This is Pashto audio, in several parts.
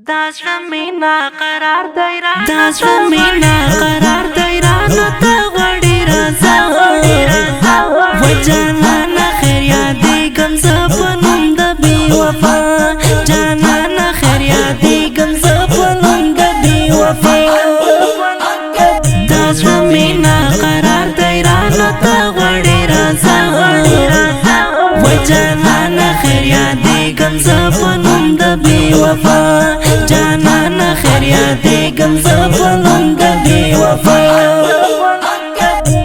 داشمینا قرار دایرا داشمینا قرار دایرا نتا غړي رضا و جانانا خیر یادې ګم زپنوم د بی وفا جانانا خیر یادې ګم زپنوم د بی وفا داشمینا قرار دایرا نتا غړي رضا و جانانا خیر یادې ګم زپنوم د بی وفا جانانا خیر یادې ګم زپنوم د بی وفا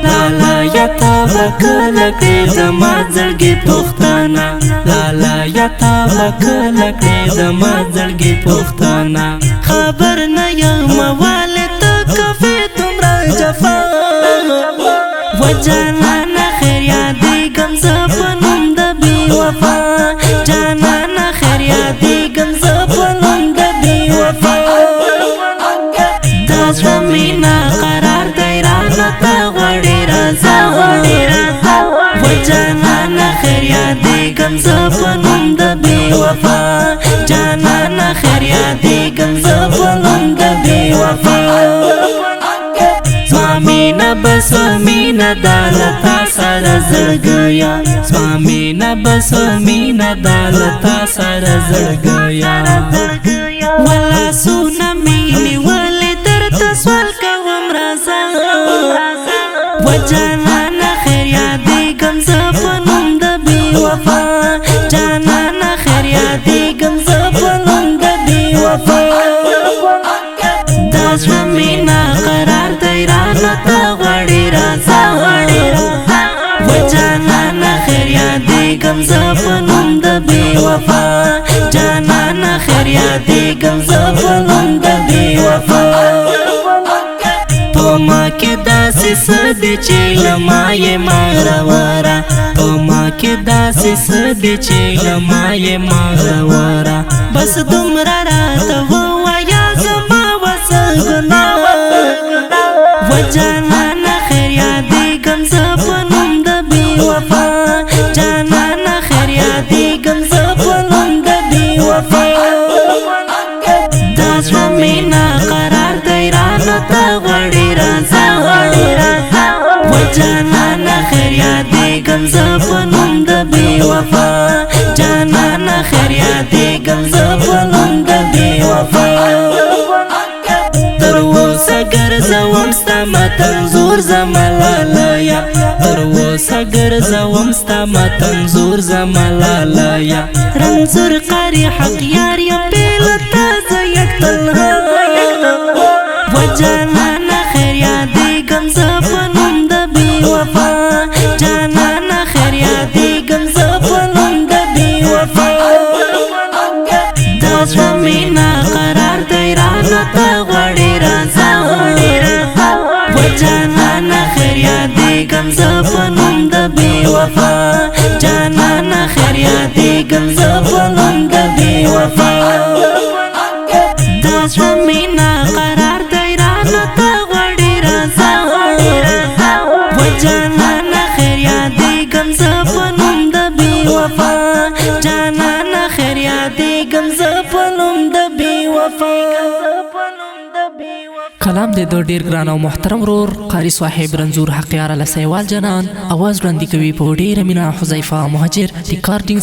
لالا یتا بکل کړې زما زړګي پښتانه لالا یتا بکل کړې زما زړګي پښتانه خبر نه یم والد کفه تمرا جفا و جانانا خیر یادې ګم زپنوم د بی وفا جانانا خیر یادې ګم زپنوم د بی وفا داشمینا قرار دایرا نتا غړي رضا و جانانا خیر یادې ګم زپنوم د بی وفا جانانا خیر یادې ګم زپنوم د بی وفا سوامینا بسوامینا دالتا سره زړګیا سوامینا بسوامینا دالتا سره زړګیا ولا سونه مینه ولې درته سوال کوم رضا و جانانا خیر یادې ګم زپنوم د بی وفا جانانا خیر یادې ګم زپنوم د بی وفا داشمینا قرار دایرا نتا غړي رضا و جانانا خیر یادې ګم زپنوم د بی وفا جانانا خیر یادې ګم زپنوم د بی وفا پما کې داسې سدې چې لمای مغرورا پما کې داسې سدې چې لمای مغرورا بس دومره راته ووایا زما وسګنا و جانانا خیر یادې ګم زپنوم د بی وفا جانانا خیر یادې ګم زپنوم د بی وفا داشمینا قرار دایرا نتا غړي رضا و جانانا خیر یادې ګم زپنوم د بی وفا جانانا خیر یادې ګم زپنوم د بی وفا تر اوسه ګرځوم ستا متنظور زملالایا تر اوسه ګرځوم ستا متنظور زملالایا رنځور قاری حق یار یم پیلتا زه یک تنها و جانانا خیر یادې ګم زپنوم د بی وفا جانانا خیر یادې ګم زپنوم د بی وفا داشمینا قرار دایرا نتا غړي رضا و جانانا خیر یادې ګم زپنوم د بی وفا جانانا خیر یادې ګم زپنوم د بی وفا داشمینا قرار دایرا نتا غړي رضا و جانانا خیر یادې ګم زپنوم د بی وفا جانانا خیر یادې ګم زپنوم د بی وفا کلام د ډیر ګران او محترم ورور قاری صاحب رنځور حقیار لسیوال جنان اواز وړاندې کوي په ډیره مینا حذیفه مهاجر ریکارډینګ